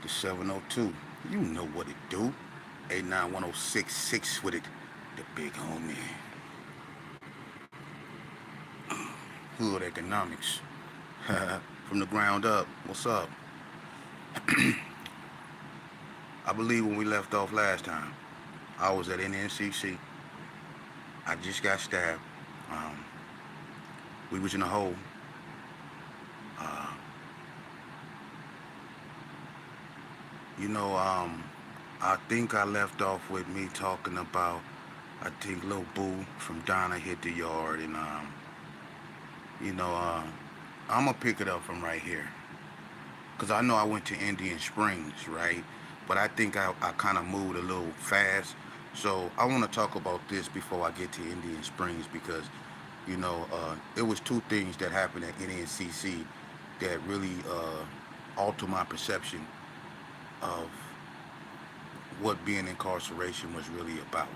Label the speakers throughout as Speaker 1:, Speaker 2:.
Speaker 1: The 702. You know what it do. 891066 with it. The big homie. Hood economics. From the ground up. What's up? I believe when we left off last time, I was at NNCC. I just got stabbed. Um, we was in a hole. Uh, you know, I think I left off with me talking about, I think Lil Boo from Donna hit the yard, and you know, I'm gonna pick it up from right here, cause I know I went to Indian Springs, right? But I think I kind of moved a little fast, so I want to talk about this before I get to Indian Springs because it was two things that happened at NNCC that really altered my perception of what being incarceration was really about.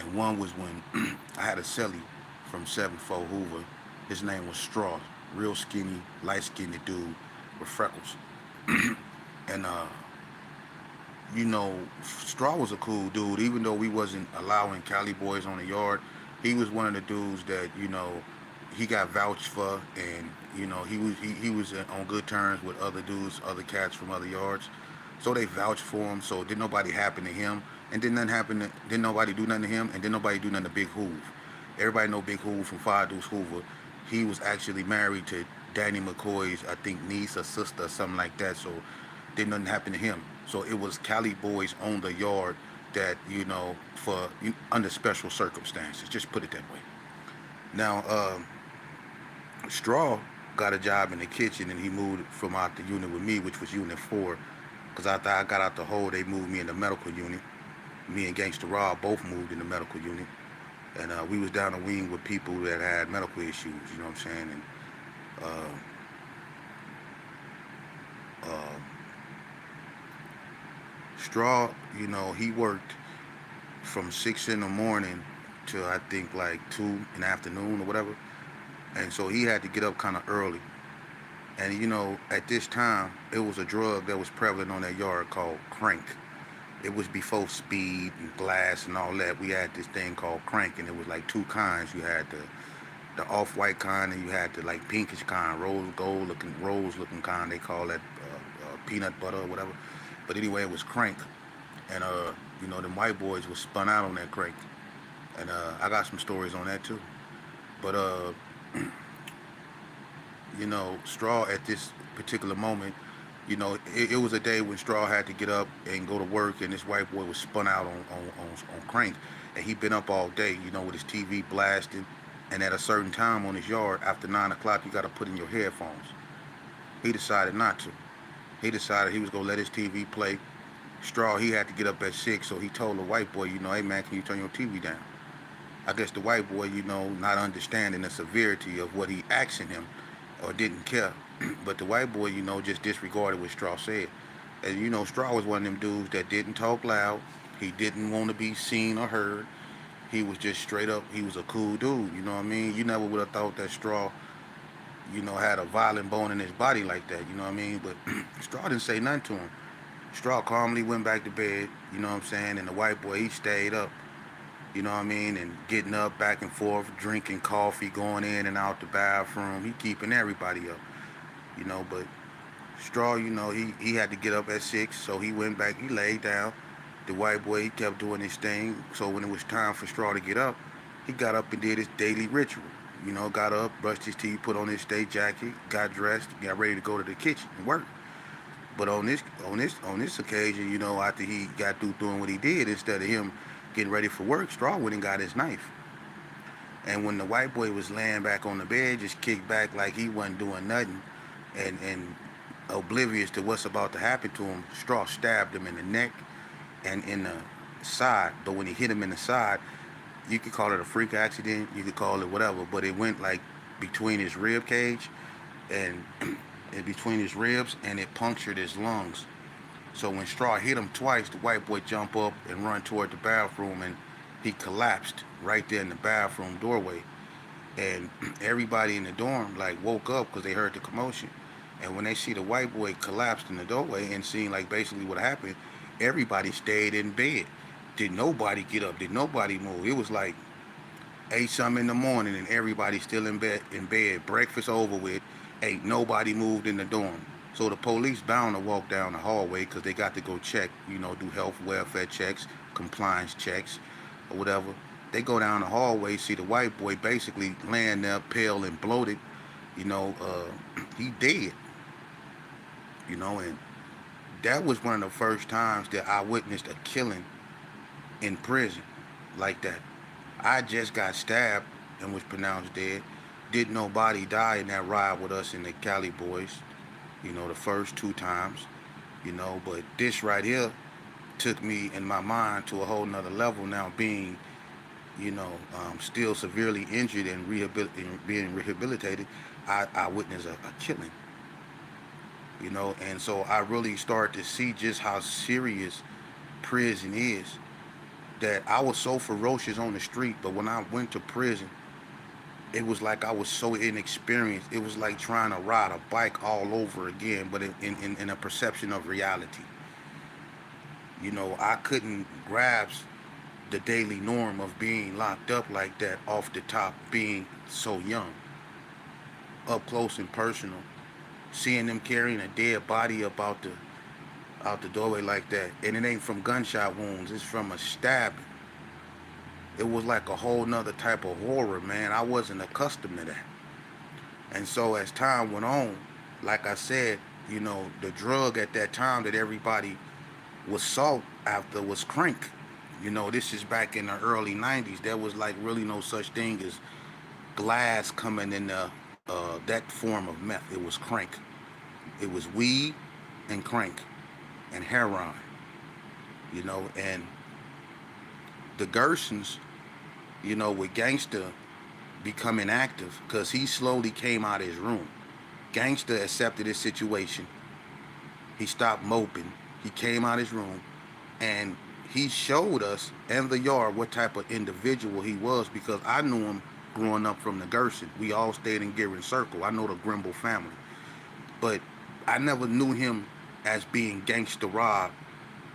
Speaker 1: And one was when I had a cellie from 7-4 Hoover. His name was Straw, real skinny, light skinned dude with freckles. And Straw was a cool dude, even though we wasn't allowing Cali boys on the yard. He was one of the dudes that he got vouched for, and he was on good terms with other dudes, other cats from other yards. So they vouched for him. So did nobody happen to him, and did nothing happen. Didn't nobody do nothing to him, and did nobody do nothing to Big Hoove. Everybody know Big Hoove from Five Deuce Hoover. He was actually married to Danny McCoy's, I think, niece or sister or something like that. So did nothing happen to him. So it was Cali boys on the yard that for under special circumstances. Just put it that way. Now, Straw got a job in the kitchen, and he moved from out the unit with me, which was Unit 4. Because after I got out the hole, they moved me in the medical unit. Me and Gangster Rob both moved in the medical unit. And we was down the wing with people that had medical issues, you know what I'm saying? And uh, uh, Straw, he worked from 6 in the morning to I think like 2 in the afternoon or whatever. And so he had to get up kind of early. And at this time, it was a drug that was prevalent on that yard called crank. It was before speed and glass and all that. We had this thing called crank, and it was like two kinds. You had the off-white kind, and you had the like pinkish kind, rose looking kind. They call that peanut butter or whatever. But anyway, it was crank, and them white boys was spun out on that crank, and I got some stories on that too. But Straw at this particular moment, it was a day when Straw had to get up and go to work, and this white boy was spun out on crank, and he'd been up all day, with his TV blasting, and at a certain time on his yard, after 9 o'clock, you got to put in your headphones. He decided not to. He decided he was going to let his TV play. Straw, he had to get up at 6, so he told the white boy, hey man, can you turn your TV down? I guess the white boy, not understanding the severity of what he asking him, or didn't care. But the white boy, just disregarded what Straw said. And Straw was one of them dudes that didn't talk loud. He didn't want to be seen or heard. He was just straight up, he was a cool dude, you know what I mean? You never would have thought that Straw, had a violent bone in his body like that, you know what I mean? But Straw didn't say nothing to him. Straw calmly went back to bed, you know what I'm saying? And the white boy, he stayed up, you know what I mean? And getting up back and forth, drinking coffee, going in and out the bathroom. He keeping everybody up, but Straw, he had to get up at 6, so he went back, he laid down. The white boy, he kept doing his thing. So when it was time for Straw to get up, he got up and did his daily ritual. Got up, brushed his teeth, put on his state jacket, got dressed, got ready to go to the kitchen and work. But on this occasion, after he got through doing what he did, instead of him getting ready for work, Straw went and got his knife. And when the white boy was laying back on the bed, just kicked back like he wasn't doing nothing, and oblivious to what's about to happen to him, Straw stabbed him in the neck and in the side. But when he hit him in the side, you could call it a freak accident, you could call it whatever, but it went like between his rib cage and in between his ribs, and it punctured his lungs. So when Straw hit him twice, the white boy jumped up and run toward the bathroom, and he collapsed right there in the bathroom doorway. And everybody in the dorm like woke up because they heard the commotion. And when they see the white boy collapsed in the doorway and seeing like basically what happened, everybody stayed in bed. Did nobody get up? Did nobody move? It was like 8 something in the morning and everybody still in bed. In bed, breakfast over with. Ain't nobody moved in the dorm. So the police bound to walk down the hallway because they got to go check, do health welfare checks, compliance checks, or whatever. They go down the hallway, see the white boy basically laying there pale and bloated. He dead. And that was one of the first times that I witnessed a killing in prison like that. I just got stabbed and was pronounced dead. Did nobody die in that ride with us in the Cali Boys, the first 2 times, but this right here took me in my mind to a whole nother level now being, still severely injured and being rehabilitated. I witnessed a killing, and so I really started to see just how serious prison is that I was so ferocious on the street, but when I went to prison, it was like I was so inexperienced. It was like trying to ride a bike all over again, but in a perception of reality. I couldn't grasp the daily norm of being locked up like that off the top, being so young, up close and personal, seeing them carrying a dead body up out the doorway like that, and it ain't from gunshot wounds, it's from a stabbing. It was like a whole nother type of horror, man. I wasn't accustomed to that. And so as time went on, like I said, the drug at that time that everybody was sought after was crank. This is back in the early 90s. There was like really no such thing as glass coming in that form of meth. It was crank. It was weed and crank and heroin, and the Gersons, with Gangster becoming active because he slowly came out of his room. Gangster accepted his situation. He stopped moping. He came out of his room and he showed us and the yard what type of individual he was because I knew him growing up from the Gerson. We all stayed in Gearin Circle. I know the Grimble family. But I never knew him as being Gangster Rob,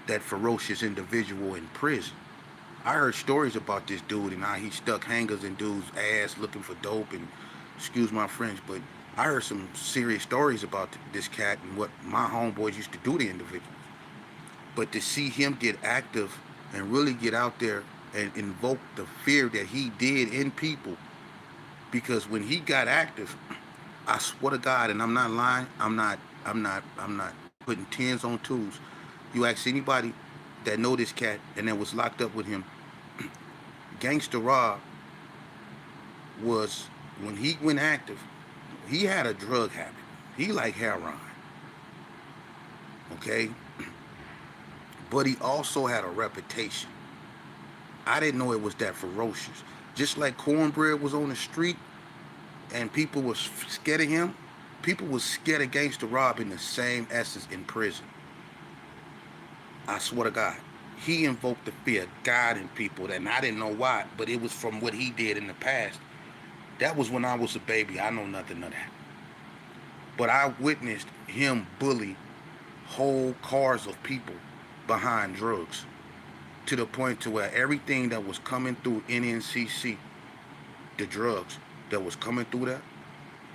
Speaker 1: that ferocious individual in prison. I heard stories about this dude and how he stuck hangers in dudes' ass looking for dope and excuse my French, but I heard some serious stories about this cat and what my homeboys used to do to individuals. But to see him get active and really get out there and invoke the fear that he did in people, because when he got active, I swear to God, and I'm not lying, I'm not putting tens on twos. You ask anybody that know this cat and that was locked up with him, Gangster Rob was, when he went active, he had a drug habit. He liked heroin, okay? But he also had a reputation. I didn't know it was that ferocious. Just like Cornbread was on the street and people was scared of him, people was scared of Gangster Rob in the same essence in prison. I swear to God. He invoked the fear of God in people, and I didn't know why, but it was from what he did in the past. That was when I was a baby. I know nothing of that. But I witnessed him bully whole cars of people behind drugs to the point to where everything that was coming through NNCC, the drugs that was coming through there,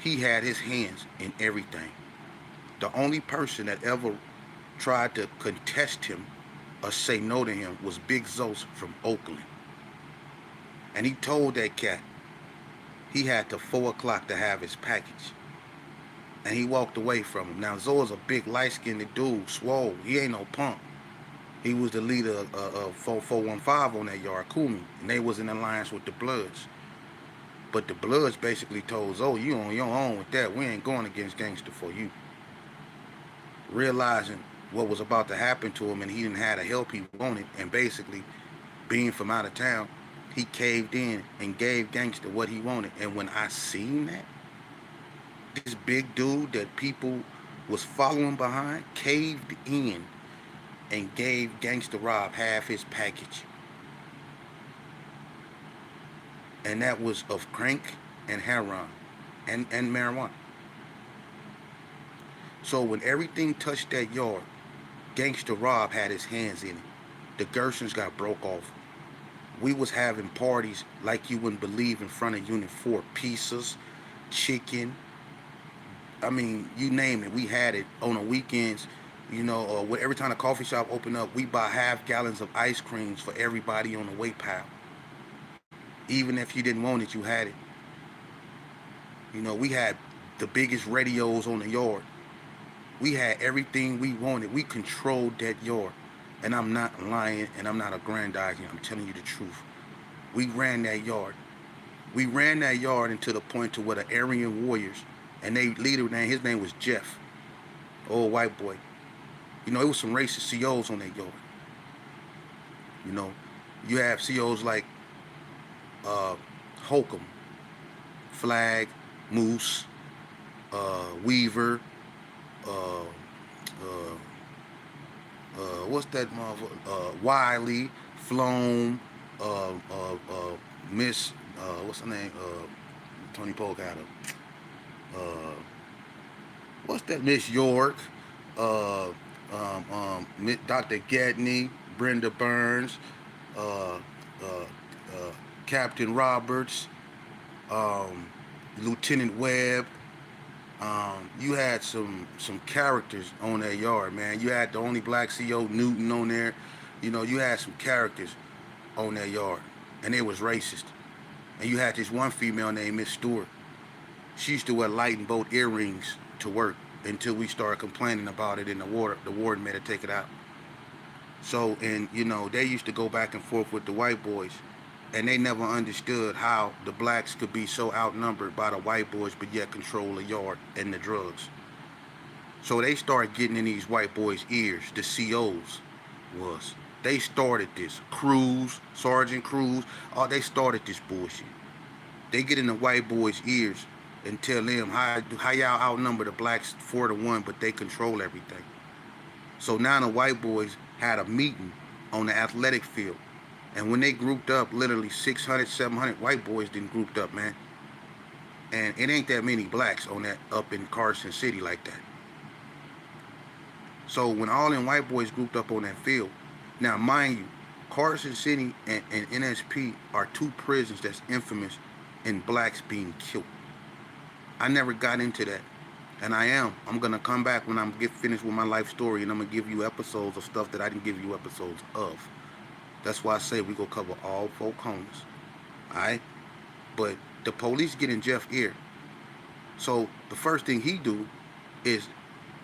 Speaker 1: he had his hands in everything. The only person that ever tried to contest him or say no to him was Big Zos from Oakland. And he told that cat he had till 4 o'clock to have his package. And he walked away from him. Now Zoe's a big light-skinned dude, swole. He ain't no punk. He was the leader of 4415 on that yard, Kumi. And they was in alliance with the Bloods. But the Bloods basically told Zoe, you on your own with that. We ain't going against Gangster for you. Realizing what was about to happen to him and he didn't have the help he wanted, and basically being from out of town, he caved in and gave Gangster what he wanted. And when I seen that, this big dude that people was following behind caved in and gave Gangster Rob half his package. And that was of crank and heroin and marijuana. So when everything touched that yard, Gangster Rob had his hands in it. The Gersons got broke off. We was having parties like you wouldn't believe in front of Unit 4. Pizzas, chicken, I mean, you name it. We had it on the weekends. Every time the coffee shop opened up, we buy half gallons of ice creams for everybody on the weight pile. Even if you didn't want it, you had it. We had the biggest radios on the yard. We had everything we wanted. We controlled that yard. And I'm not lying and I'm not aggrandizing. I'm telling you the truth. We ran that yard. We ran that yard into the point to where the Aryan warriors, and they leader name, his name was Jeff, old white boy. It was some racist COs on that yard. You know, you have COs like Holcomb, Flag, Moose, Weaver, uh, uh, what's that motherfucker? Wiley, Floam, Miss, what's her name? Tony Polk had her. What's that? Miss York, Dr. Gedney, Brenda Burns, uh, uh, Captain Roberts, um, Lieutenant Webb. You had some characters on that yard, man. You had the only black CO, Newton, on there. You had some characters on that yard, and they was racist. And you had this one female named Miss Stewart. She used to wear light and bolt earrings to work until we started complaining about it, and the warden made her take it out. So, and they used to go back and forth with the white boys, and they never understood how the blacks could be so outnumbered by the white boys, but yet control the yard and the drugs. So they started getting in these white boys' ears. The COs was. They started this. Cruz, Sergeant Cruz, they started this bullshit. They get in the white boys' ears and tell them how y'all outnumber the blacks 4-1, but they control everything. So now the white boys had a meeting on the athletic field. And when they grouped up, literally 600, 700 white boys didn't grouped up, man. And it ain't that many blacks on that up in Carson City like that. So when all them white boys grouped up on that field, now mind you, Carson City and NSP are two prisons that's infamous in blacks being killed. I never got into that. And I'm going to come back when I'm get finished with my life story, and I'm going to give you episodes of stuff that I didn't give you episodes of. That's why I say we go cover all four corners. Alright? But the police get in Jeff's ear. So the first thing he do is,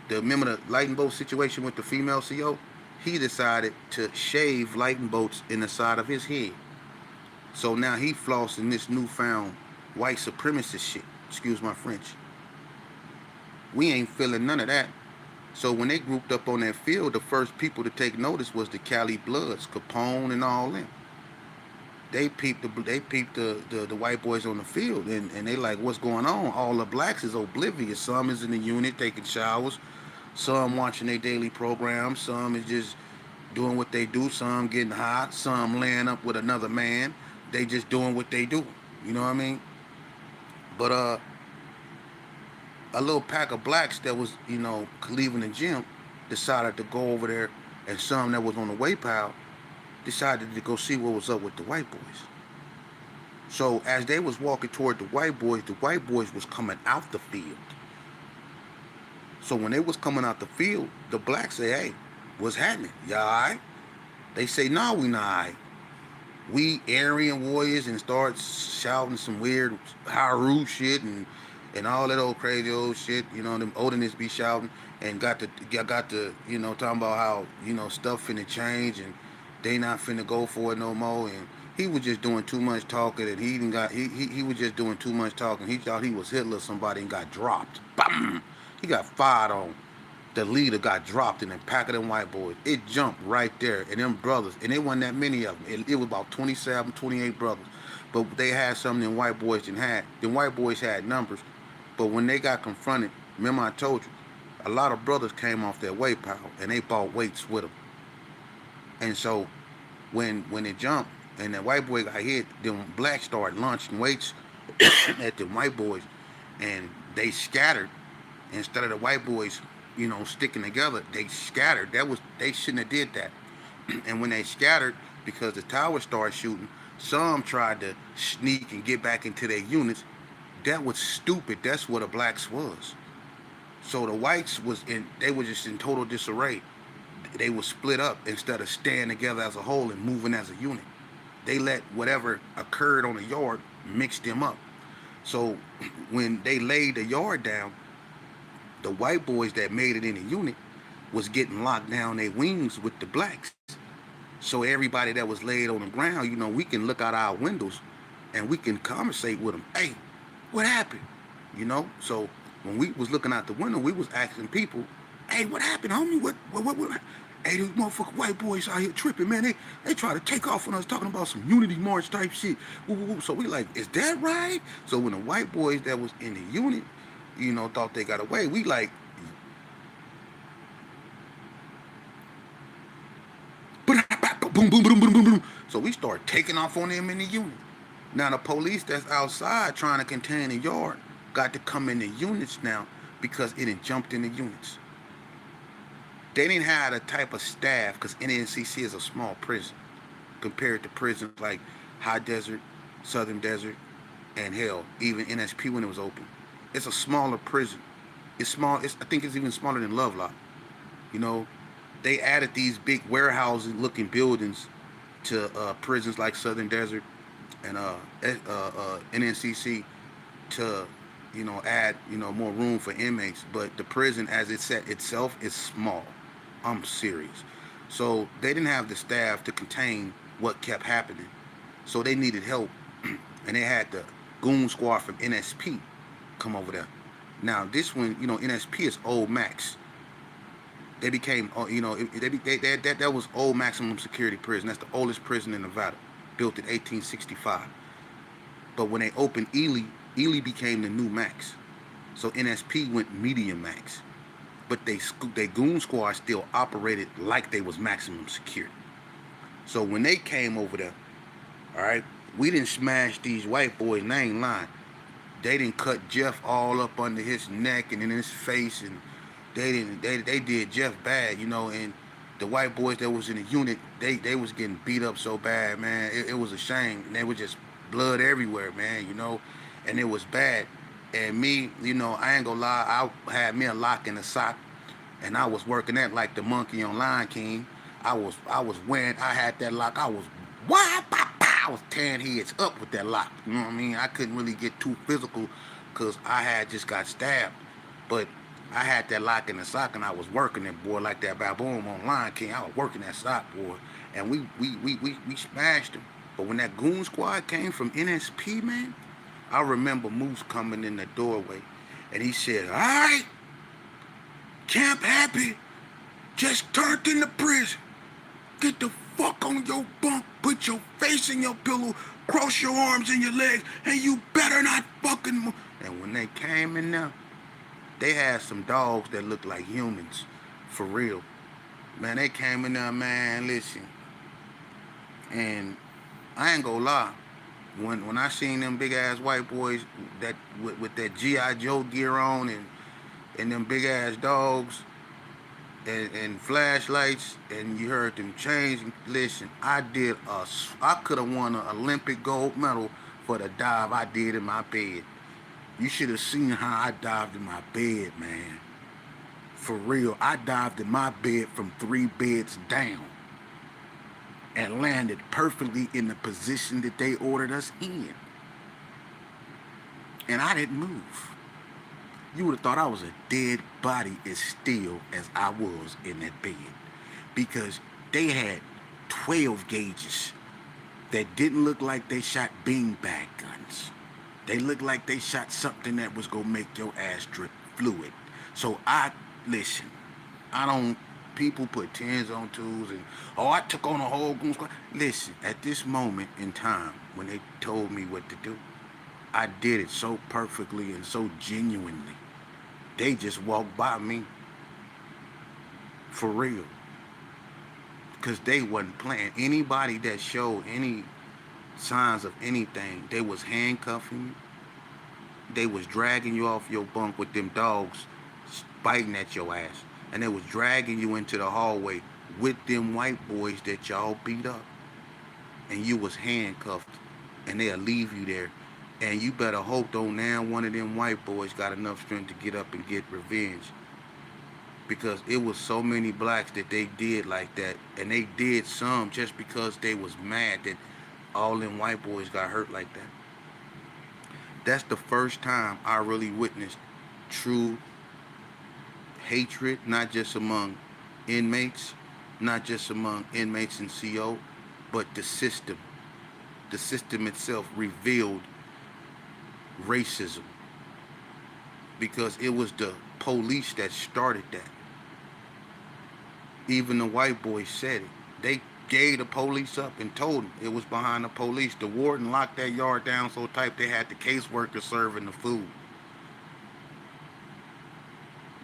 Speaker 1: remember the lightning bolt situation with the female CO? He decided to shave lightning bolts in the side of his head. So now he flossing this newfound white supremacist shit. Excuse my French. We ain't feeling none of that. So when they grouped up on that field, the first people to take notice was the Cali Bloods, Capone and all them. They peeped the white boys on the field, and they like, what's going on? All the blacks is oblivious. Some is in the unit taking showers, some watching their daily programs, some is just doing what they do, some getting high, some laying up with another man. They just doing what they do. You know what I mean? But a little pack of blacks that was, leaving the gym decided to go over there, and some that was on the weight pile decided to go see what was up with the white boys. So as they was walking toward the white boys was coming out the field. So when they was coming out the field, the blacks say, hey, what's happening? Y'all all right? They say, no, we not all right. We Aryan warriors, and start shouting some weird Haru shit and all that old crazy old shit, them oldness be shouting, and got to talking about how, stuff finna change and they not finna go for it no more, and he was just doing too much talking, and he was just doing too much talking. He thought he was Hitler or somebody and got dropped. Bam! He got fired on. The leader got dropped in a pack of them white boys. It jumped right there, and them brothers, and it wasn't that many of them. It was about 27, 28 brothers. But they had something them white boys didn't have. Them white boys had numbers, but when they got confronted, remember I told you, a lot of brothers came off their weight pile, and they bought weights with them. And so when it jumped, and that white boy got hit, them blacks started launching weights at the white boys, and they scattered. Instead of the white boys sticking together, they scattered. They shouldn't have did that. And when they scattered, because the tower started shooting, some tried to sneak and get back into their units. That was stupid. That's what the blacks was. So the whites they were just in total disarray. They were split up instead of staying together as a whole and moving as a unit. They let whatever occurred on the yard mix them up. So when they laid the yard down, the white boys that made it in the unit was getting locked down their wings with the blacks. So everybody that was laid on the ground, we can look out our windows and we can conversate with them. Hey, what happened? So when we was looking out the window, we was asking people, hey, what happened, homie? What? Hey, these motherfucking white boys out here tripping, man. They try to take off on us talking about some unity march type shit. Woo, woo, woo. So we like, is that right? So when the white boys that was in the unit, thought they got away, we like, boom, boom, boom, boom, boom, boom. So we start taking off on them in the unit. Now the police that's outside trying to contain the yard got to come in the units now because it had jumped in the units. They didn't have the type of staff because NNCC is a small prison compared to prisons like High Desert, Southern Desert, and hell, even NSP when it was open. It's a smaller prison. It's small. I think it's even smaller than Lovelock. You know, they added these big warehousing-looking buildings to prisons like Southern Desert and NNCC to, add, more room for inmates. But the prison, as it set itself, is small. I'm serious. So they didn't have the staff to contain what kept happening. So they needed help, and they had the Goon squad from NSP come over there. Now this one, NSP is old Max. They became, that was old maximum security prison. That's the oldest prison in Nevada, built in 1865. But when they opened Ely became the new Max. So NSP went medium Max. But they Goon squad still operated like they was maximum security. So when they came over there, all right, we didn't smash these white boys, and I ain't lying. They didn't cut Jeff all up under his neck and in his face, and they did Jeff bad, and the white boys that was in the unit, they was getting beat up so bad, man. It was a shame. And they was just blood everywhere, man, and it was bad. And me, I ain't gonna lie, I had me a lock in the sock, and I was working that like the monkey on Lion King. I had that lock, I was tearing heads up with that lock. You know what I mean? I couldn't really get too physical because I had just got stabbed. But I had that lock in the sock and I was working it, boy, like that baboon on Lion King. I was working that sock, boy. And we smashed him. But when that Goon squad came from NSP, man, I remember Moose coming in the doorway and he said, all right, Camp Happy just turned into prison. Get the fuck on your bunk, put your face in your pillow, cross your arms and your legs, and you better not fucking move. And when they came in there, they had some dogs that looked like humans, for real. Man, they came in there, man, listen. And I ain't gonna lie, when I seen them big ass white boys that with that G.I. Joe gear on and them big ass dogs, and flashlights, and you heard them change. Listen, I could have won an Olympic gold medal for the dive I did in my bed. You should have seen how I dived in my bed, man. For real, I dived in my bed from 3 beds down and landed perfectly in the position that they ordered us in. And I didn't move. You would have thought I was a dead body as still as I was in that bed. Because they had 12 gauges that didn't look like they shot beanbag guns. They looked like they shot something that was going to make your ass drip fluid. So listen, people put 10s on 2s and, I took on a whole Goon squad. Listen, at this moment in time, when they told me what to do, I did it so perfectly and so genuinely. They just walked by me. For real. Because they wasn't playing. Anybody that showed any signs of anything, they was handcuffing you. They was dragging you off your bunk with them dogs biting at your ass, and they was dragging you into the hallway with them white boys that y'all beat up, and you was handcuffed, and they'll leave you there, and you better hope don't now one of them white boys got enough strength to get up and get revenge, because it was so many blacks that they did like that, and they did some just because they was mad that all them white boys got hurt like that. That's the first time I really witnessed true hatred, not just among inmates, not just among inmates and CO, but the system. The system itself revealed racism, because it was the police that started that. Even the white boys said it. They gave the police up and told them it was behind the police. The warden locked that yard down so tight they had the caseworker serving the food.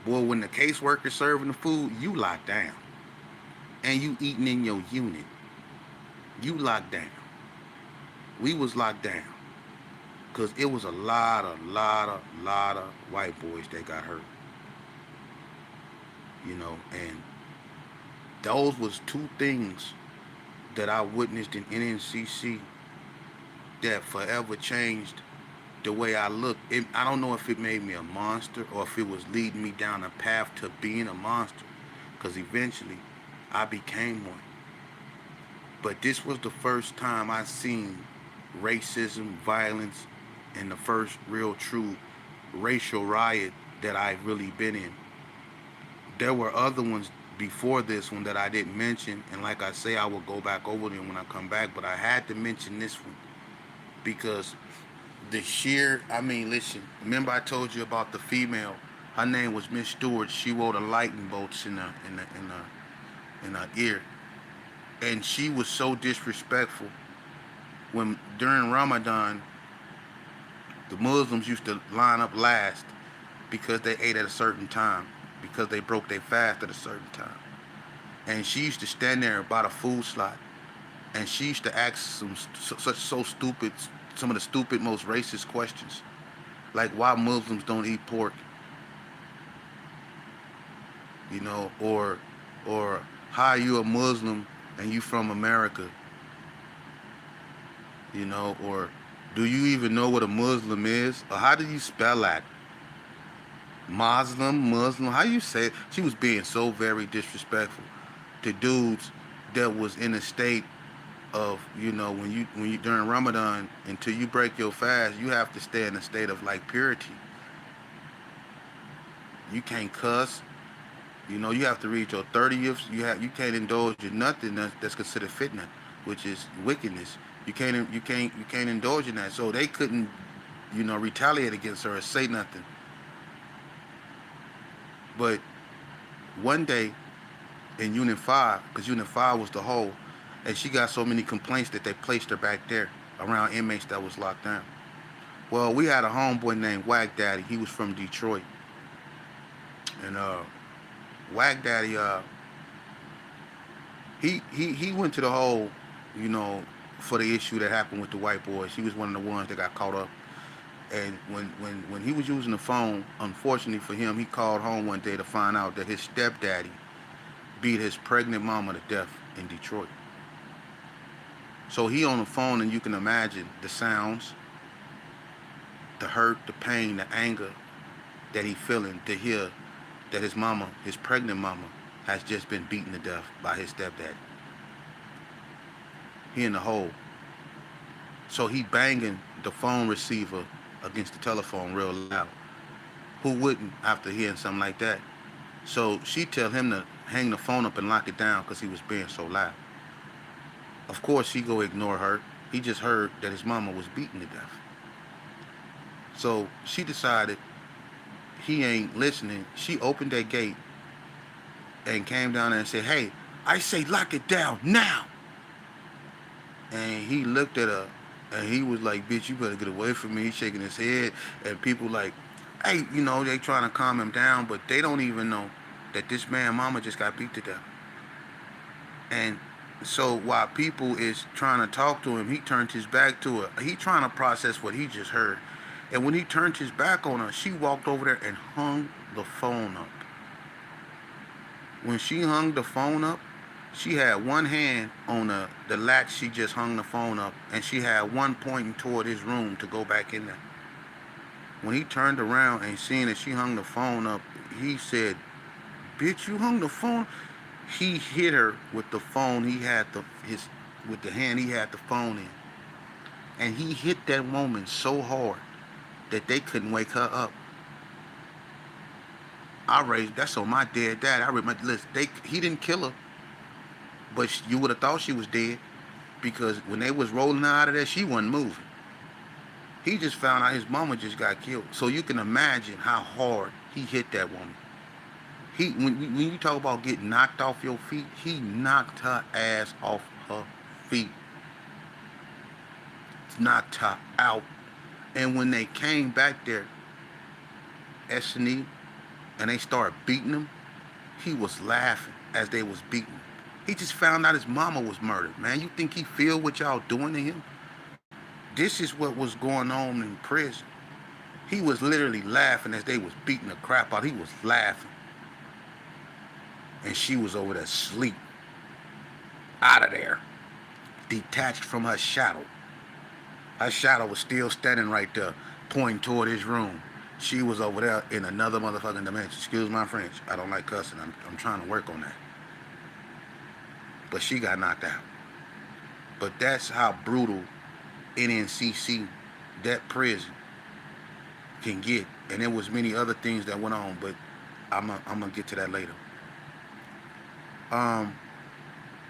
Speaker 1: Boy, when the caseworker serving the food, you locked down. And you eating in your unit. You locked down. We was locked down. Because it was a lot of white boys that got hurt. You know, and those was two things that I witnessed in NNCC that forever changed the way I look. I don't know if it made me a monster or if it was leading me down a path to being a monster, because eventually I became one. But this was the first time I seen racism, violence, and the first real true racial riot that I've really been in. There were other ones before this one that I didn't mention, and like I say, I will go back over them when I come back, but I had to mention this one because the sheer, I mean, listen, remember I told you about the female, her name was Miss Stewart. She wore the lightning bolts in her ear, and she was so disrespectful. When during Ramadan, the Muslims used to line up last because they ate at a certain time, because they broke their fast at a certain time. And she used to stand there by the food slot, and she used to ask some stupid, some of the stupid, most racist questions, like why Muslims don't eat pork, you know, or how are you a Muslim and you from America, you know, or do you even know what a Muslim is, or how do you spell that? Muslim, how you say it? She was being so very disrespectful to dudes that was in a state of, you know, when you during Ramadan, until you break your fast, you have to stay in a state of like purity. You can't cuss. You know, you have to read your 30th. You can't indulge in nothing that's considered fitna, which is wickedness. You can't indulge in that. So they couldn't, you know, retaliate against her or say nothing. But one day in Unit 5, because Unit 5 was the whole, and she got so many complaints that they placed her back there around inmates that was locked down. Well, we had a homeboy named Wag Daddy. He was from Detroit. And Wag Daddy, he went to the hole, you know, for the issue that happened with the white boys. He was one of the ones that got caught up. And when he was using the phone, unfortunately for him, he called home one day to find out that his stepdaddy beat his pregnant mama to death in Detroit. So he on the phone, and you can imagine the sounds, the hurt, the pain, the anger that he feeling to hear that his mama, his pregnant mama, has just been beaten to death by his stepdaddy. He in the hole. So he banging the phone receiver against the telephone real loud. Who wouldn't after hearing something like that? So she tell him to hang the phone up and lock it down because he was being so loud. Of course, he go ignore her. He just heard that his mama was beaten to death. So she decided he ain't listening. She opened that gate and came down there and said, "Hey, I say lock it down now." And he looked at her, and he was like, "Bitch, you better get away from me." He's shaking his head, and people like, hey, you know, they trying to calm him down, but they don't even know that this man mama just got beat to death. And so while people is trying to talk to him, he turned his back to her. He trying to process what he just heard. And when he turned his back on her, she walked over there and hung the phone up. When she hung the phone up, she had one hand on the latch. She just hung the phone up, and she had one pointing toward his room to go back in there. When he turned around and seen that she hung the phone up, he said, "Bitch, you hung the phone." He hit her with the phone. He had with the hand he had the phone in, and he hit that woman so hard that they couldn't wake her up. That's on my dead dad. I remember, listen, he didn't kill her, but you would have thought she was dead because when they was rolling her out of there, she wasn't moving. He just found out his mama just got killed. So you can imagine how hard he hit that woman. When you talk about getting knocked off your feet, he knocked her ass off her feet. Knocked her out. And when they came back there, S&E, and they started beating him, he was laughing as they was beating him. He just found out his mama was murdered, man. You think he feel what y'all doing to him? This is what was going on in prison. He was literally laughing as they was beating the crap out. He was laughing. And she was over there asleep. Out of there. Detached from her shadow. Her shadow was still standing right there, pointing toward his room. She was over there in another motherfucking dimension. Excuse my French. I don't like cussing. I'm trying to work on that. But she got knocked out. But that's how brutal NNCC, that prison, can get. And there was many other things that went on, but I'm gonna get to that later.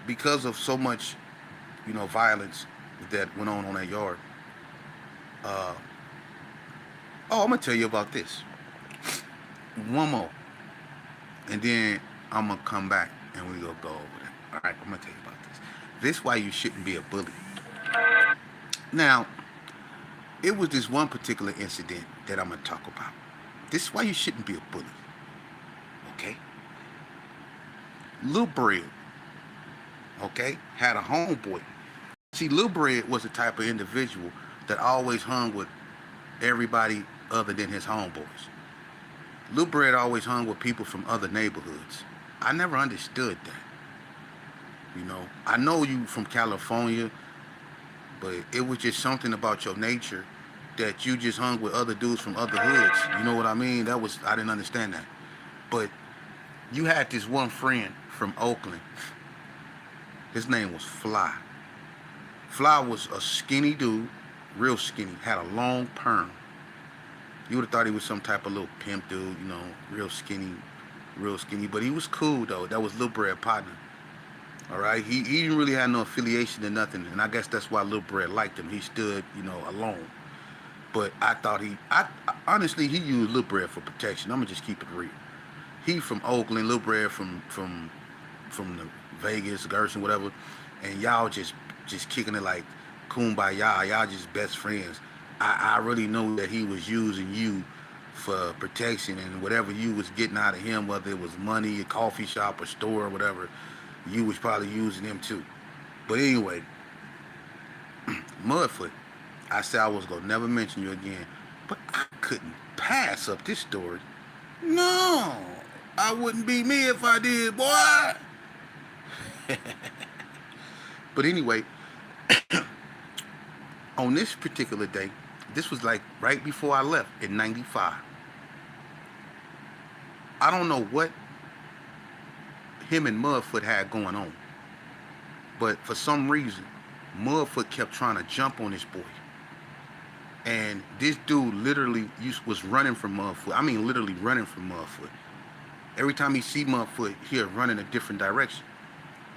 Speaker 1: Because of so much, violence that went on that yard. I'm gonna tell you about this. One more, and then I'm gonna come back and we gonna go over that. All right, I'm gonna tell you about this. This is why you shouldn't be a bully. Now, it was this one particular incident that I'm gonna talk about. This is why you shouldn't be a bully. Okay? Lil Bread, okay, had a homeboy. See, Lil Bread was the type of individual that always hung with everybody other than his homeboys. Lil Bread always hung with people from other neighborhoods. I never understood that. I know you from California, but it was just something about your nature that you just hung with other dudes from other hoods. You know what I mean? I didn't understand that. But you had this one friend from Oakland. His name was Fly. Fly was a skinny dude, real skinny, had a long perm. You would have thought he was some type of little pimp dude, real skinny, but he was cool though. That was Lil Bread partner. All right, he didn't really have no affiliation to nothing, and I guess that's why Lil Bread liked him. He stood, alone. But I thought honestly, he used Lil Bread for protection. I'm gonna just keep it real. He from Oakland, Lil Bread from the Vegas, Gerson, whatever, and y'all just kicking it like kumbaya. Y'all just best friends. I really know that he was using you for protection, and whatever you was getting out of him, whether it was money, a coffee shop, a store, or whatever, you was probably using him too. But anyway, Mudfoot, I said I was gonna never mention you again, but I couldn't pass up this story. No, I wouldn't be me if I did, boy. But anyway, on this particular day, this was like right before I left in '95. I don't know what him and Mudfoot had going on, but for some reason, Mudfoot kept trying to jump on this boy. And this dude literally was running from Mudfoot. I mean, literally running from Mudfoot. Every time he see Mudfoot, he'd run in a different direction.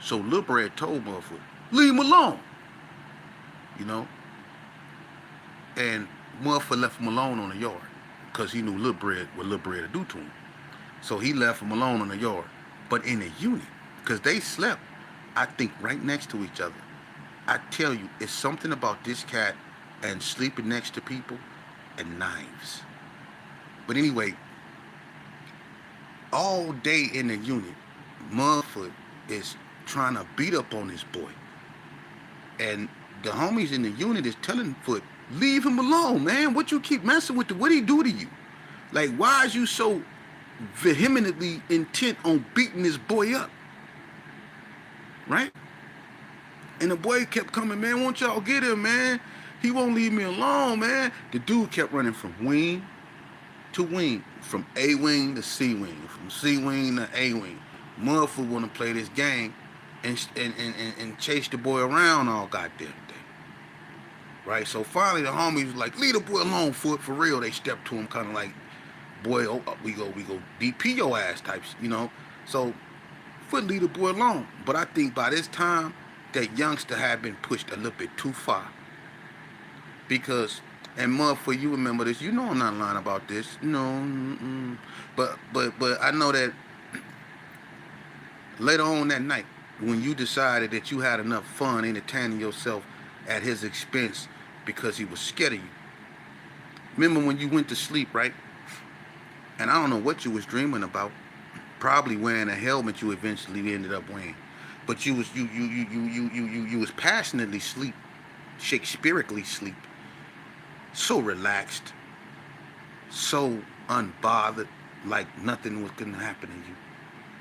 Speaker 1: So Lil Bread told Mudfoot, leave him alone. And Mudfoot left him alone on the yard because he knew Lil Bread, what Lil Bread would do to him. So he left him alone on the yard. But in a unit, because they slept, I think, right next to each other. I tell you, it's something about this cat and sleeping next to people and knives. But anyway, all day in the unit, Mudfoot is trying to beat up on this boy. And the homies in the unit is telling Foot, leave him alone, man. What you keep messing with? What did he do to you? Like, why is you so vehemently intent on beating this boy up, right? And the boy kept coming, man, won't y'all get him, man? He won't leave me alone, man. The dude kept running from wing to wing, from A wing to C wing, from C wing to A wing. Motherfucker want to play this game and chase the boy around all goddamn day. Right? So finally the homies was like, leave the boy alone, for real. They stepped to him kind of like, boy, oh, we go DP your ass types, you know. So Foot leave the boy alone. But I think by this time, that youngster had been pushed a little bit too far. Because, and motherfucker, you remember this, you know I'm not lying about this. No, but I know that later on that night, when you decided that you had enough fun entertaining yourself at his expense because he was scared of you. Remember when you went to sleep, right? And I don't know what you was dreaming about. Probably wearing a helmet you eventually ended up wearing. But you was passionately sleep, Shakespeareically sleep. So relaxed, so unbothered, like nothing was gonna happen to you.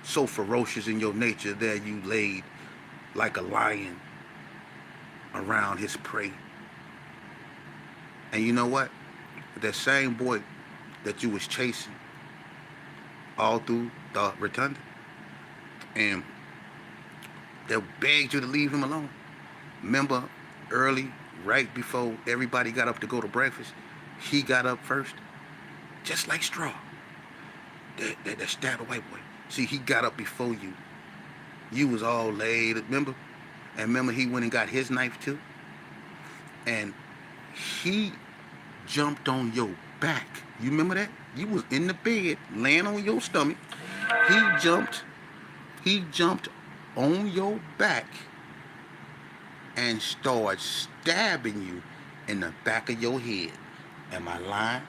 Speaker 1: So ferocious in your nature, there you laid like a lion around his prey. And you know what? That same boy that you was chasing all through the rotunda, and that begged you to leave him alone. Remember, early, right before everybody got up to go to breakfast, he got up first, just like Straw. That stabbed a white boy. See, he got up before you. You was all laid, remember? And remember he went and got his knife too? And he jumped on your back. You remember that? You was in the bed, laying on your stomach. He jumped on your back and started stabbing you in the back of your head. Am I lying?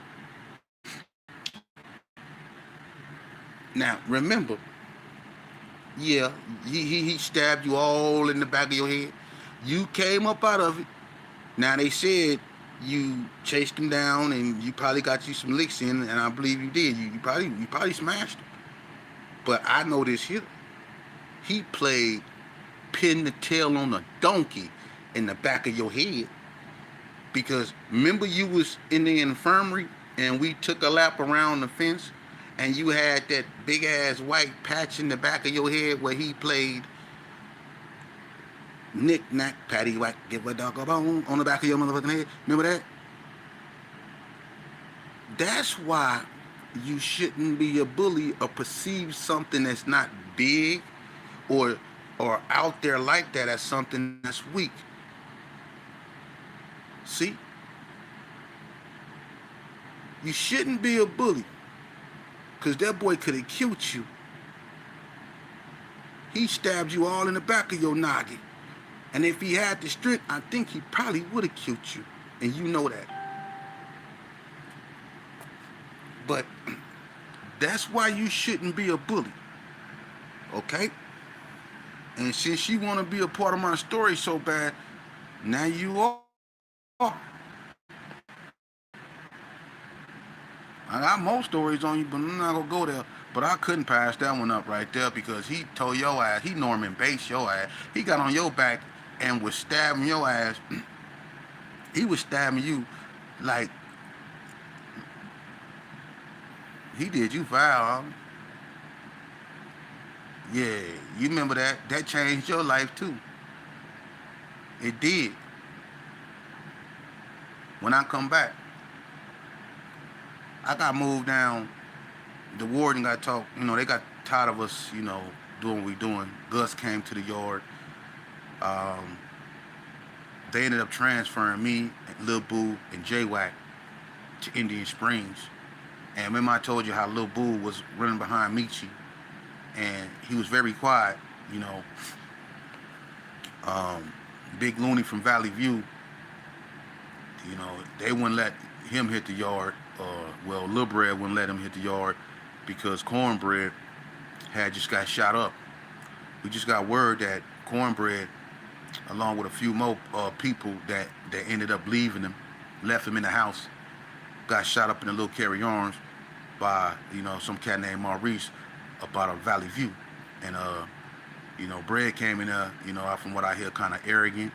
Speaker 1: Now, remember, yeah, he stabbed you all in the back of your head. You came up out of it. Now, they said you chased him down and you probably got you some licks in, and I believe you did. You probably smashed him. But I know this here. He played pin the tail on a donkey in the back of your head. Because remember you was in the infirmary and we took a lap around the fence and you had that big ass white patch in the back of your head where he played knick knack patty whack give a dog a bone on the back of your motherfucking head. Remember that? That's why you shouldn't be a bully or perceive something that's not big or out there like that as something that's weak. See? You shouldn't be a bully. Because that boy could have killed you. He stabbed you all in the back of your noggin. And if he had the strength, I think he probably would have killed you. And you know that. But that's why you shouldn't be a bully. Okay? And since you want to be a part of my story so bad, now you are. I got more stories on you, but I'm not going to go there. But I couldn't pass that one up right there because he told your ass, he Norman Bates your ass. He got on your back and was stabbing your ass. He was stabbing you like he did you foul. Huh? Yeah, you remember that? That changed your life too. It did. When I come back, I got moved down. The warden got talked, they got tired of us, doing what we doing. Gus came to the yard. They ended up transferring me, Lil Boo, and J-Wack to Indian Springs. And remember I told you how Lil Boo was running behind Michi. And he was very quiet, Big Looney from Valley View, they wouldn't let him hit the yard. Lil Bread wouldn't let him hit the yard because Cornbread had just got shot up. We just got word that Cornbread, along with a few more people that ended up leaving him, left him in the house, got shot up in the little carry-arms by, some cat named Maurice up out of Valley View. And, Bread came in there, from what I hear, kind of arrogant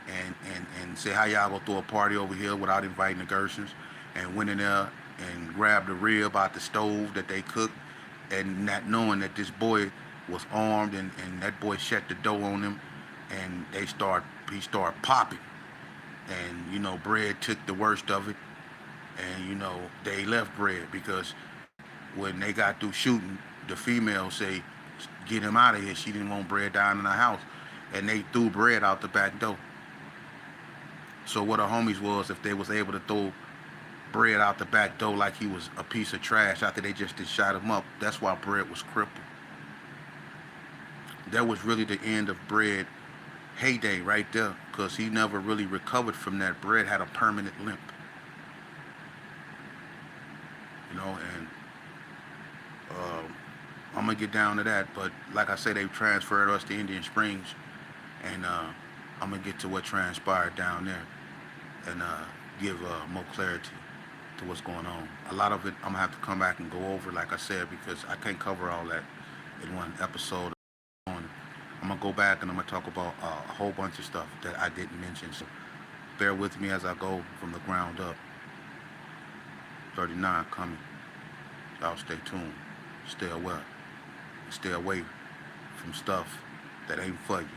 Speaker 1: and said, how y'all go throw a party over here without inviting the Gersons? And went in there and grabbed a rib out the stove that they cooked, and not knowing that this boy was armed, and that boy shut the door on him, and he started popping. And, Bread took the worst of it, and, they left Bread because when they got through shooting, the female say, get him out of here. She didn't want Bread down in the house. And they threw Bread out the back door. So what the homies was, if they was able to throw Bread out the back door like he was a piece of trash after they just shot him up, that's why Bread was crippled. That was really the end of Bread heyday right there, because he never really recovered from that. Bread had a permanent limp. And I'm gonna get down to that, but like I say, they transferred us to Indian Springs, and I'm gonna get to what transpired down there, and give more clarity to what's going on. A lot of it I'm gonna have to come back and go over, like I said, because I can't cover all that in one episode. I'm gonna go back and I'm gonna talk about a whole bunch of stuff that I didn't mention. So bear with me as I go from the ground up. 39 coming. Y'all stay tuned. Stay aware. Stay away from stuff that ain't for you.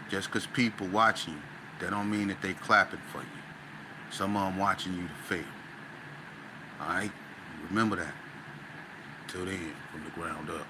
Speaker 1: Just because people watching you, that don't mean that they clapping for you. Some of them watching you to fail. Alright? Remember that. Till then, from the ground up.